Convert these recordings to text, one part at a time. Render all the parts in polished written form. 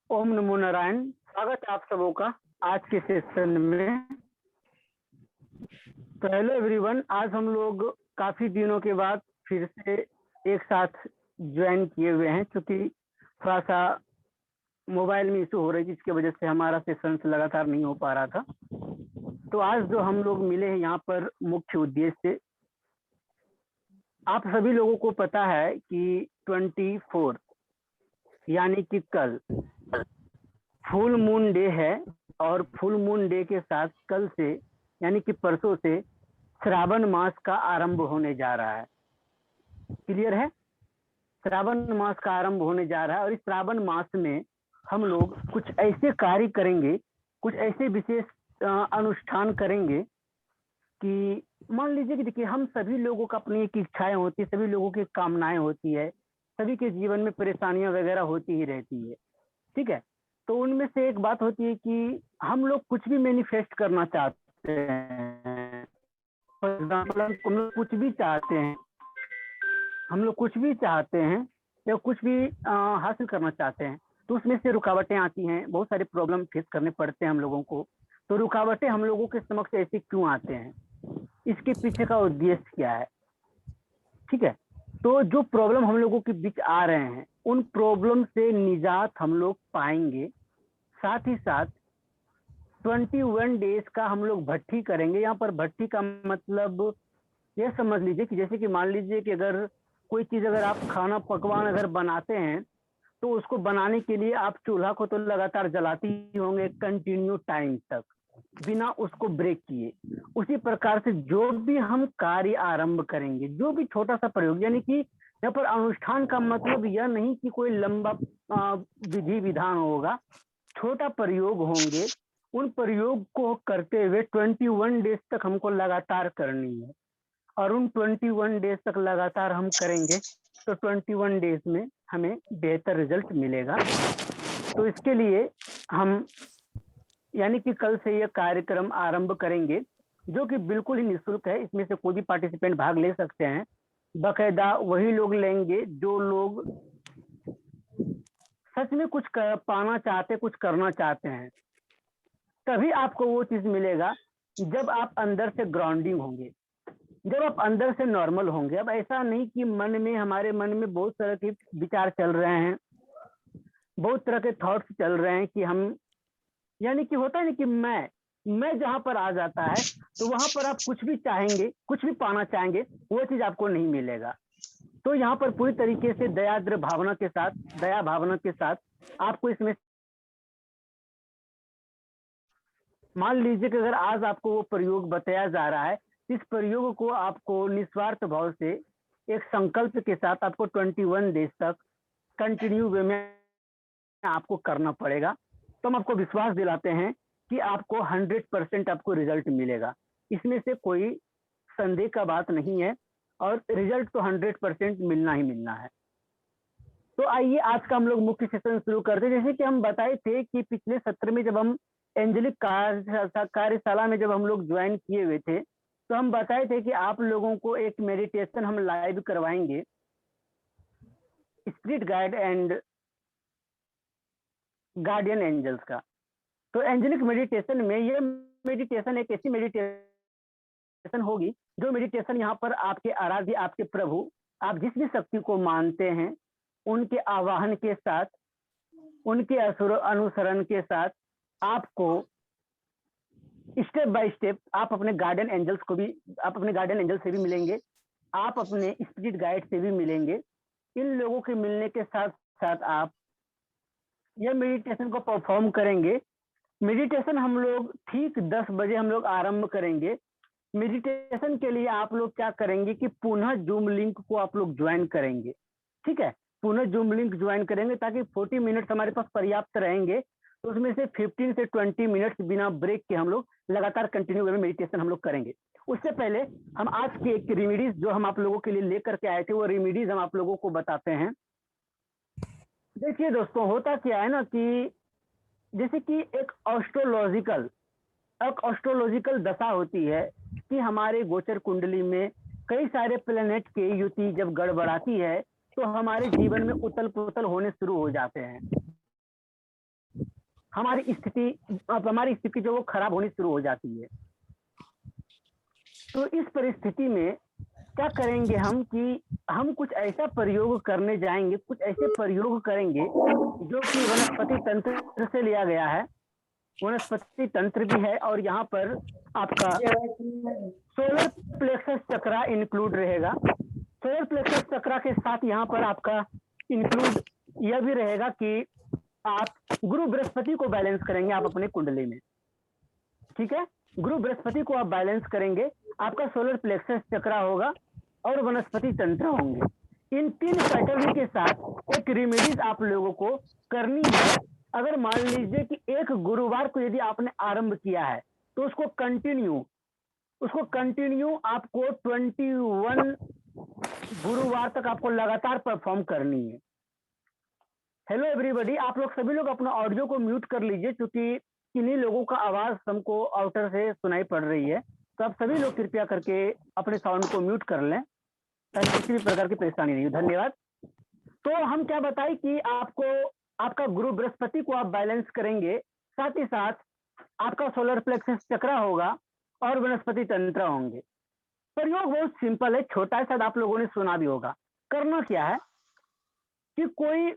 ओम नमो नारायण। स्वागत है आप सबों का आज के सेशन में। तो हेलो एवरीवन, आज हम लोग काफी दिनों के बाद फिर से एक साथ ज्वाइन किए हुए हैं, क्योंकि थोड़ा सा मोबाइल में इशू हो रही थी, जिसकी वजह से हमारा सेशन लगातार नहीं हो पा रहा था। तो आज जो हम लोग मिले हैं यहाँ पर मुख्य उद्देश्य से, आप सभी लोगों को पता है कि 24 यानी कि कल फुल मून डे है, और फुल मून डे के साथ कल से यानी कि परसों से श्रावण मास का आरंभ होने जा रहा है। क्लियर है? श्रावण मास का आरंभ होने जा रहा है, और इस श्रावण मास में हम लोग कुछ ऐसे कार्य करेंगे, कुछ ऐसे विशेष अनुष्ठान करेंगे कि मान लीजिए कि देखिए, हम सभी लोगों का अपनी एक इच्छाएं होती है, सभी लोगों की कामनाएं होती है, सभी के जीवन में परेशानियां वगैरह होती ही रहती है। ठीक है? तो उनमें से एक बात होती है कि हम लोग कुछ भी मैनिफेस्ट करना चाहते हैं। फॉर एग्जाम्पल, हम लोग कुछ भी चाहते हैं, हम लोग कुछ भी चाहते हैं या कुछ भी हासिल करना चाहते हैं, तो उसमें से रुकावटें आती हैं, बहुत सारे प्रॉब्लम फेस करने पड़ते हैं हम लोगों को। तो रुकावटें हम लोगों के समक्ष ऐसे क्यों आते हैं, इसके पीछे का उद्देश्य क्या है? ठीक है? तो जो प्रॉब्लम हम लोगों के बीच आ रहे हैं, उन प्रॉब्लम से निजात हम लोग पाएंगे। साथ ही साथ 21 डेज का हम लोग भट्टी करेंगे। यहाँ पर भट्टी का मतलब यह समझ लीजिए कि जैसे कि मान लीजिए कि अगर कोई चीज, अगर आप खाना पकवान अगर बनाते हैं, तो उसको बनाने के लिए आप चूल्हा को तो लगातार जलाते ही होंगे कंटिन्यू टाइम तक, बिना उसको ब्रेक किए। उसी प्रकार से जो भी हम कार्य आरंभ करेंगे, जो भी छोटा सा प्रयोग, यानी कि यहाँ पर अनुष्ठान का मतलब यह नहीं कि कोई लंबा विधि विधान होगा, छोटा प्रयोग होंगे। उन प्रयोग को करते हुए 21 डेज तक हमको लगातार करनी है, और उन 21 डेज तक लगातार हम करेंगे तो 21 डेज में हमें बेहतर रिजल्ट मिलेगा। तो इसके लिए हम यानी कि कल से यह कार्यक्रम आरंभ करेंगे, जो कि बिल्कुल ही निःशुल्क है। इसमें से कोई भी पार्टिसिपेंट भाग ले सकते हैं। बाकायदा वही लोग लेंगे जो लोग सच में कुछ पाना चाहते, कुछ करना चाहते हैं। तभी आपको वो चीज मिलेगा जब आप अंदर से ग्राउंडिंग होंगे, जब आप अंदर से नॉर्मल होंगे। अब ऐसा नहीं कि मन में, हमारे मन में बहुत तरह के विचार चल रहे हैं, बहुत तरह के थॉट्स चल रहे हैं कि हम, यानी कि होता है ना कि मैं जहां पर आ जाता है, तो वहां पर आप कुछ भी चाहेंगे, कुछ भी पाना चाहेंगे, वो चीज आपको नहीं मिलेगा। तो यहाँ पर पूरी तरीके से दयाद्र भावना के साथ, दया भावना के साथ आपको इसमें, मान लीजिए कि अगर आज आपको वो प्रयोग बताया जा रहा है, इस प्रयोग को आपको निस्वार्थ भाव से एक संकल्प के साथ आपको 21 डेज तक कंटिन्यू वे में आपको करना पड़ेगा। तो हम आपको विश्वास दिलाते हैं कि आपको 100% आपको रिजल्ट मिलेगा। इसमें से कोई संदेह का बात नहीं है, और रिजल्ट तो 100% मिलना ही मिलना है। तो आइए आज का हम लोग मुख्य सेशन शुरू करते हैं। जैसे कि हम बताए थे कि पिछले सत्र में जब हम एंजेलिक कार्यशाला में जब हम लोग ज्वाइन किए हुए थे, तो हम बताए थे कि आप लोगों को एक मेडिटेशन हम लाइव करवाएंगे, spirit guide and guardian angels का। तो एंजेलिक मेडिटेशन में ये मेडिटेशन एक ऐसी मेडिटेशन होगी, जो मेडिटेशन यहाँ पर आपके आराध्य, आपके प्रभु, आप जिस भी शक्ति को मानते हैं, उनके आवाहन के साथ, उनके अनुसरण के साथ आपको स्टेप बाय स्टेप, आप अपने गार्डियन एंजल्स को भी, आप अपने गार्डियन एंजल से भी मिलेंगे, आप अपने स्पिरिट गाइड से भी मिलेंगे। इन लोगों के मिलने के साथ साथ आप यह मेडिटेशन को परफॉर्म करेंगे। मेडिटेशन हम लोग ठीक 10 बजे हम लोग आरंभ करेंगे। मेडिटेशन के लिए आप लोग क्या करेंगे कि पुनः जूम लिंक को आप लोग ज्वाइन करेंगे। ठीक है? पुनः जूम लिंक ज्वाइन करेंगे, ताकि 40 मिनट्स हमारे पास पर्याप्त रहेंगे। तो उसमें से 15 से 20 मिनट्स बिना ब्रेक के हम लोग लगातार कंटिन्यू वे में मेडिटेशन हम लोग करेंगे। उससे पहले हम आज की एक रेमेडीज जो हम आप लोगों के लिए लेकर के आए थे, वो रेमेडीज हम आप लोगों को बताते हैं। देखिए दोस्तों, होता क्या है ना कि जैसे कि एक एस्ट्रोलॉजिकल दशा होती है कि हमारे गोचर कुंडली में कई सारे प्लेनेट की युति जब गड़बड़ाती है, तो हमारे जीवन में उथल पुथल होने शुरू हो जाते हैं। हमारी स्थिति, अब हमारी स्थिति जो वो खराब होनी शुरू हो जाती है। तो इस परिस्थिति में क्या करेंगे हम कि हम कुछ ऐसा प्रयोग करने जाएंगे, कुछ ऐसे प्रयोग करेंगे जो कि वनस्पति तंत्र से लिया गया है। वनस्पति तंत्र भी है और यहाँ पर आपका सोलर प्लेक्सस चक्रा इंक्लूड रहेगा। सोलर प्लेक्सस चक्रा के साथ यहाँ पर आपका इंक्लूड यह भी रहेगा कि आप गुरु बृहस्पति को बैलेंस करेंगे आप अपने कुंडली में, ठीक है। गुरु बृहस्पति को आप बैलेंस करेंगे, आपका सोलर प्लेक्सस चक्रा होगा और वनस्पति तंत्र होंगे। इन 3 पैटर्न के साथ एक रेमेडीज आप लोगों को करनी है। अगर मान लीजिए कि एक गुरुवार को यदि आपने आरंभ किया है तो उसको कंटिन्यू आपको 21 गुरुवार तक आपको लगातार परफॉर्म करनी है। हेलो एवरीबॉडी, आप लोग सभी लोग अपना ऑडियो को म्यूट कर लीजिए क्योंकि किन्हीं लोगों का आवाज हमको आउटर से सुनाई पड़ रही है। तो आप सभी लोग कृपया करके अपने साउंड को म्यूट कर लें ताकि किसी भी प्रकार की परेशानी नहीं हो। धन्यवाद। तो हम क्या बताएं कि आपको आपका गुरु बृहस्पति को आप बैलेंस करेंगे, साथ ही साथ आपका सोलर प्लेक्सस चक्रा होगा और वनस्पति तंत्र होंगे। प्रयोग बहुत सिंपल है, छोटा है, शायद आप लोगों ने सुना भी होगा। करना क्या है कि कोई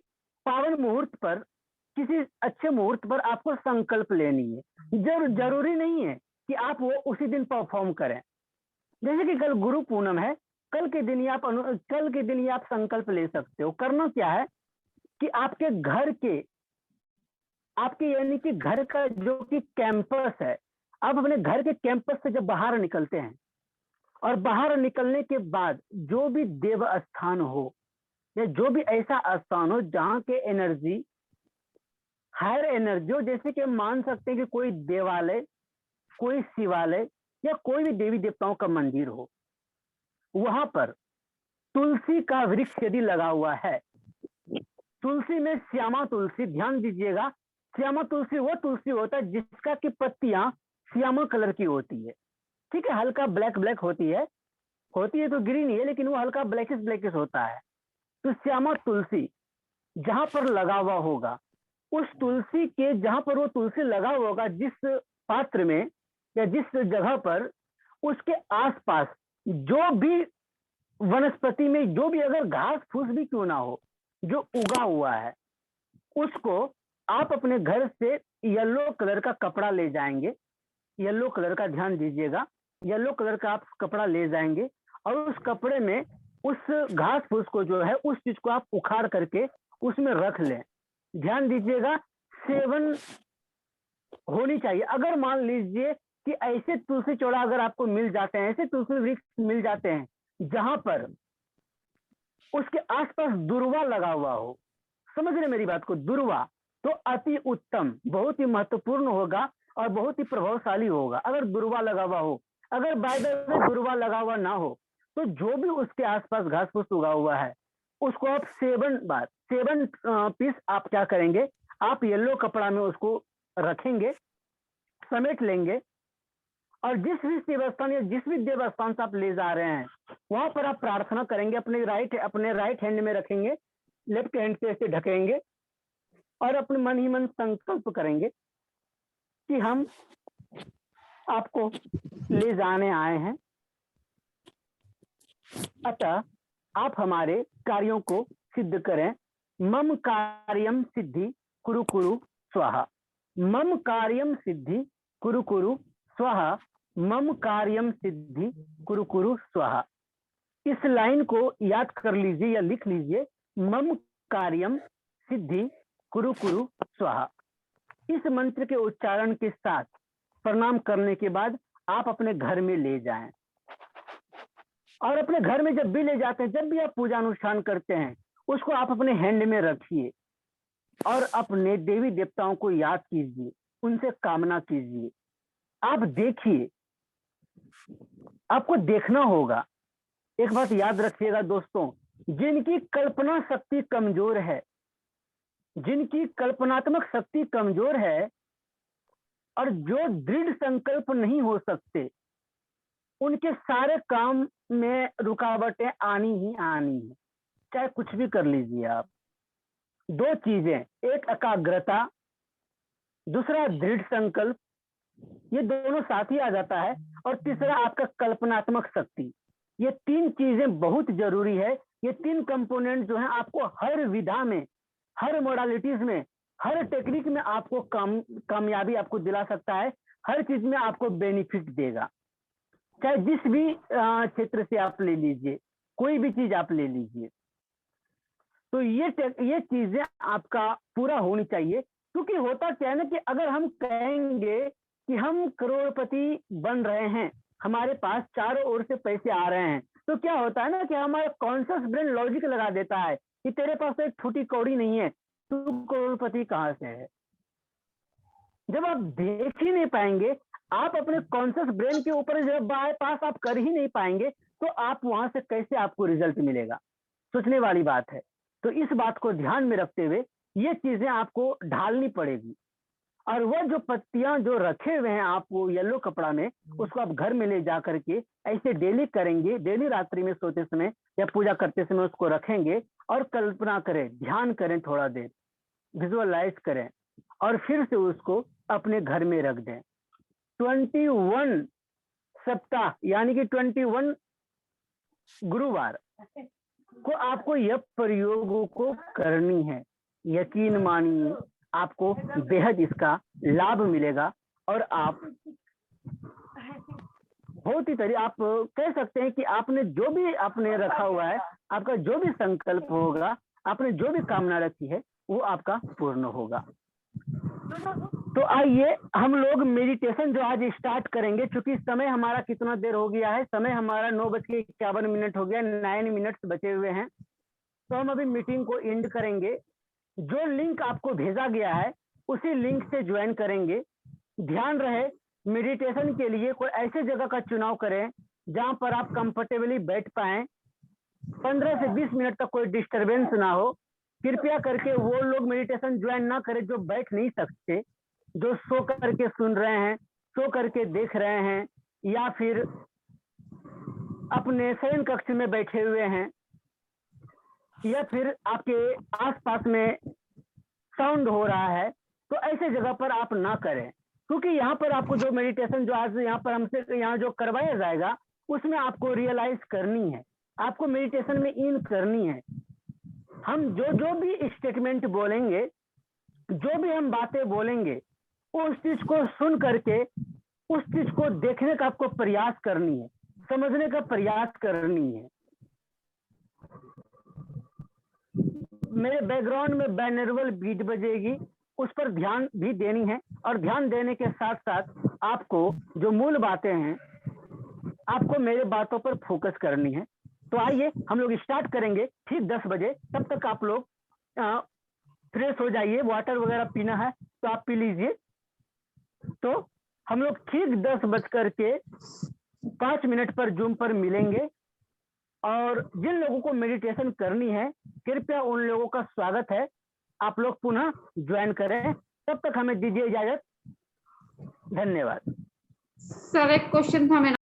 पावन मुहूर्त पर, किसी अच्छे मुहूर्त पर आपको संकल्प लेनी है। जरूरी नहीं है कि आप वो उसी दिन परफॉर्म करें। जैसे कि कल गुरु पूनम है, कल के दिन ही आप संकल्प ले सकते हो। करना क्या है कि आपके यानी कि घर का जो कि कैंपस है, आप अपने घर के कैंपस से जब बाहर निकलते हैं और बाहर निकलने के बाद जो भी देव स्थान हो या जो भी ऐसा स्थान हो जहां के एनर्जी हायर एनर्जी हो, जैसे कि हम मान सकते हैं कि कोई देवालय, कोई शिवालय या कोई भी देवी देवताओं का मंदिर हो, वहां पर तुलसी का वृक्ष यदि लगा हुआ है, तुलसी में श्यामा तुलसी, ध्यान दीजिएगा, श्यामा तुलसी वो तुलसी होता है जिसका की पत्तियां श्यामा कलर की होती है, ठीक है। हल्का ब्लैक होती है तो ग्रीन ही है, लेकिन वो हल्का ब्लैकिश होता है। तो श्यामा तुलसी जहां पर लगा हुआ होगा, उस तुलसी के जहां पर वो तुलसी लगा हुआ होगा, जिस पात्र में या जिस जगह पर, उसके आसपास जो भी वनस्पति में जो भी अगर घास फूस भी क्यों ना हो जो उगा हुआ है, उसको आप अपने घर से येलो कलर का कपड़ा ले जाएंगे। येलो कलर का, ध्यान दीजिएगा, येलो कलर का आप कपड़ा ले जाएंगे और उस कपड़े में उस घास फूस को जो है, उस चीज को आप उखाड़ करके उसमें रख लें। ध्यान दीजिएगा, सेवन होनी चाहिए। अगर मान लीजिए कि ऐसे तुलसी चौड़ा अगर आपको मिल जाते हैं, ऐसे तुलसी वृक्ष मिल जाते हैं जहां पर उसके आसपास दुर्वा लगा हुआ हो, समझ रहे मेरी बात को, दुर्वा, तो अति उत्तम, बहुत ही महत्वपूर्ण होगा और बहुत ही प्रभावशाली होगा अगर दुर्वा लगा हुआ हो। अगर बाय द वे दुर्वा लगा हुआ ना हो तो जो भी उसके आसपास घास फूस उगा हुआ है उसको आप 7 पीस आप क्या करेंगे, आप येलो कपड़ा में उसको रखेंगे, समेट लेंगे और जिस भी देवस्थान या जिस भी देवस्थान से आप ले जा रहे हैं वहां पर आप प्रार्थना करेंगे। अपने राइट हैंड में रखेंगे, लेफ्ट हैंड से ऐसे ढकेंगे और अपने मन ही मन संकल्प करेंगे कि हम आपको ले जाने आए हैं, अतः आप हमारे कार्यों को सिद्ध करें। मम कार्यम सिद्धि कुरु कुरु स्वाहा, मम कार्यम सिद्धि कुरु कुरु स्वाहा, मम कार्यम सिद्धि कुरु कुरु स्वाहा। इस लाइन को याद कर लीजिए या लिख लीजिए, मम कार्यम सिद्धि कुरु कुरु स्वाहा। इस मंत्र के उच्चारण के साथ प्रणाम करने के बाद आप अपने घर में ले जाएं और अपने घर में जब भी ले जाते हैं, जब भी आप पूजा अनुष्ठान करते हैं, उसको आप अपने हैंड में रखिए और अपने देवी देवताओं को याद कीजिए, उनसे कामना कीजिए। आप देखिए, आपको देखना होगा। एक बात याद रखिएगा दोस्तों, जिनकी कल्पना शक्ति कमजोर है, जिनकी कल्पनात्मक शक्ति कमजोर है और जो दृढ़ संकल्प नहीं हो सकते, उनके सारे काम में रुकावटें आनी ही आनी है, चाहे कुछ भी कर लीजिए आप। 2 चीजें, एक एकाग्रता दूसरा दृढ़ संकल्प, ये दोनों साथ ही आ जाता है। और तीसरा आपका कल्पनात्मक शक्ति। ये 3 चीजें बहुत जरूरी है। ये 3 कंपोनेंट जो है आपको हर विधा में, हर मोडालिटीज में, हर टेक्निक में आपको कामयाबी आपको दिला सकता है। हर चीज में आपको बेनिफिट देगा, चाहे जिस भी क्षेत्र से आप ले लीजिए, कोई भी चीज आप ले लीजिए। तो ये चीजें आपका पूरा होनी चाहिए। क्योंकि होता क्या है ना कि अगर हम कहेंगे कि हम करोड़पति बन रहे हैं, हमारे पास चारों ओर से पैसे आ रहे हैं, तो क्या होता है ना कि हमारा कॉन्शियस ब्रेन लॉजिक लगा देता है कि तेरे पास तो एक फूटी कौड़ी नहीं है, तू करोड़पति कहाँ से है। जब आप देख ही नहीं पाएंगे, आप अपने कॉन्शियस ब्रेन के ऊपर जब बाईपास आप कर ही नहीं पाएंगे, तो आप वहां से कैसे आपको रिजल्ट मिलेगा। सोचने वाली बात है। तो इस बात को ध्यान में रखते हुए ये चीजें आपको ढालनी पड़ेगी। और वह जो पत्तियां जो रखे हुए हैं आप वो येलो कपड़ा में, उसको आप घर में ले जा करके ऐसे डेली करेंगे। डेली रात्रि में सोते समय या पूजा करते समय उसको रखेंगे और कल्पना करें, ध्यान करें, थोड़ा देर विजुअलाइज करें और फिर से उसको अपने घर में रख दें। 21 सप्ताह यानी कि 21 गुरुवार को आपको यह प्रयोगों को करनी है। यकीन मानिए आपको बेहद इसका लाभ मिलेगा। और आप बहुत ही आप कह सकते हैं कि आपने जो भी आपने रखा हुआ है, आपका जो भी संकल्प होगा, आपने जो भी कामना रखी है, वो आपका पूर्ण होगा। तो आइए हम लोग मेडिटेशन जो आज स्टार्ट करेंगे। चूंकि समय हमारा कितना देर हो गया है, समय हमारा 9:51 हो गया, 9 मिनट्स बचे हुए हैं। तो हम अभी मीटिंग को एंड करेंगे। जो लिंक आपको भेजा गया है उसी लिंक से ज्वाइन करेंगे। ध्यान रहे, मेडिटेशन के लिए कोई ऐसे जगह का चुनाव करें जहां पर आप कंफर्टेबली बैठ पाएं। 15 से 20 मिनट तक कोई डिस्टरबेंस ना हो। कृपया करके वो लोग मेडिटेशन ज्वाइन ना करें जो बैठ नहीं सकते, जो सो करके सुन रहे हैं, सो करके देख रहे हैं, या फिर अपने शयन कक्ष में बैठे हुए हैं, या फिर आपके आसपास में साउंड हो रहा है। तो ऐसे जगह पर आप ना करें। क्योंकि यहाँ पर आपको जो मेडिटेशन जो आज यहाँ पर हमसे यहाँ जो करवाया जाएगा, उसमें आपको रियलाइज करनी है, आपको मेडिटेशन में इन करनी है। हम जो भी स्टेटमेंट बोलेंगे, जो भी हम बातें बोलेंगे, उस चीज को सुन करके उस चीज को देखने का आपको प्रयास करनी है, समझने का प्रयास करनी है। मेरे बैकग्राउंड में बैनरवल बीट बजेगी, उस पर ध्यान भी देनी है। और ध्यान देने के साथ साथ आपको जो मूल बातें हैं, आपको मेरे बातों पर फोकस करनी है। तो आइए हम लोग स्टार्ट करेंगे ठीक 10 बजे। तब तक आप लोग फ्रेश हो जाइए, वाटर वगैरह पीना है तो आप पी लीजिए। तो हम लोग ठीक 10:05 पर जूम पर मिलेंगे। और जिन लोगों को मेडिटेशन करनी है, कृपया उन लोगों का स्वागत है, आप लोग पुनः ज्वाइन करें। तब तक हमें दीजिए इजाजत। धन्यवाद। सर एक क्वेश्चन था मेरा।